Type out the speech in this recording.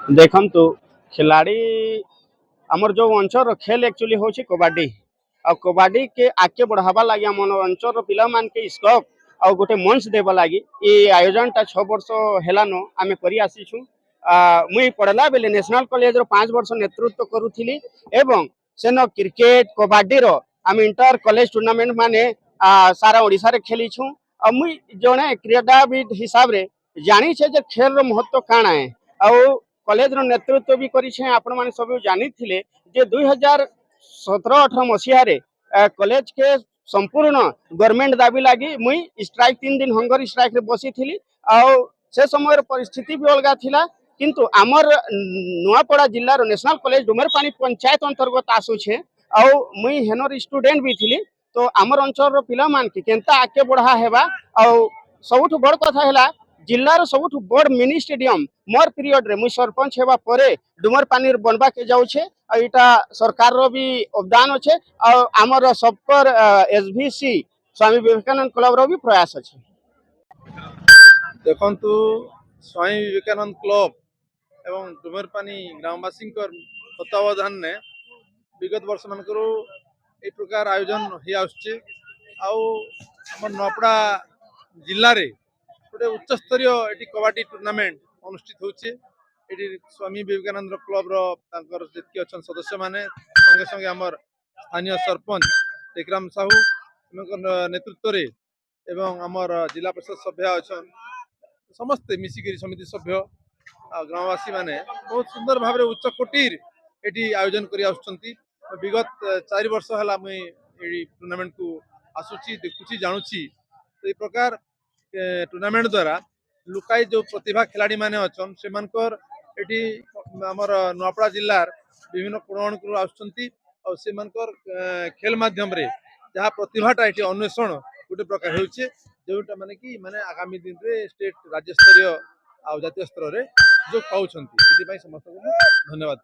देखंतु खिलाड़ी आमर जो अंचल खेल एक्चुअली होची कबड्डी आ कबड्डी के आगे बढ़ावा लगी आम अंचल पिला मान के स्कोप आ गोटे मंच देवा लगी ये आयोजन टा 6 वर्ष हेलानो आमे करी आसीछु। मुई पढ़ला बेले नेशनल कॉलेज रो 5 वर्ष नेतृत्व करूथिली एवं सेनो क्रिकेट कबड्डी रो आम इंटर कॉलेज टूर्नामेंट माने सारा ओडिसा रे खेलीछु। आ मुई जने क्रीडाविद हिसाब रे जानी छे जे खेल रो महत्व काना है आ कॉलेज रो नेतृत्व भी करी छे। आपण माने सब जानी थिले जे 2017-18 मसीहा रे कॉलेज के संपूर्ण गवर्नमेंट दाबी लगी मुई स्ट्राइक 3 दिन हंगर स्ट्राइक रे बसी थिली आ से समय परिस्थिति भी अलगा थिला किंतु आमर नुआपड़ा जिल्ला रो नेशनल कॉलेज डुमरपानी पंचायत अंतर्गत आसु छे आ मुई हेनर स्टूडेंट भी थिली। तो आमर अंचल रो पिला मान के केनता आके बढ़ा हेबा आ सबुठ बड़ कथा हैला जिल्लार सबुठ बड़ मिनी स्टेडियम मोर पीरियड रे मुई सरपंच हेबा परे डुमरपानी बनबा के जाउछे आ इटा सरकार रो भी अवदान अच्छे आ आमर सबकर एसवीसी स्वामी विवेकानंद क्लब रो भी प्रयास अच्छे। देखंतु स्वामी विवेकानंद क्लब एवं डुमरपानी ग्रामवासी तत्वावधान ने विगत वर्ष मान ए प्रकार आयोजन हो आसुचे आम नपड़ा जिले में गोटे उच्चस्तरीय ये कबड्डी टूर्नामेंट अनुष्ठित होचे। ये स्वामी विवेकानंद क्लब जी अच्छा सदस्य माने संगे संगे आमर स्थानीय सरपंच टेकराम साहू नेतृत्व रे एवं आमर जिला परिषद सभ्य अच्छा समस्ते मिसिक समिति सभ्य ग्रामवासी माने बहुत सुंदर भाव उच्च कोटीर ये आयोजन कर विगत 4 वर्ष है मुई टूर्नामेंट को आसुची देखुची जानूची। तो ये प्रकार टूर्नामेंट द्वारा लुकाई जो प्रतिभा खिलाड़ी माने अच्छन से आमर नुआपड़ा जिलार विभिन्न कोण आसुचंती और से खेल माध्यम रे जहाँ प्रतिभाटा ये अन्वेषण गोटे प्रकार होचे जोटा माने कि माने आगामी दिन रे स्टेट राज्य स्तरीय आ जातीय स्तर रे जो पाउछंती। समस्त धन्यवाद।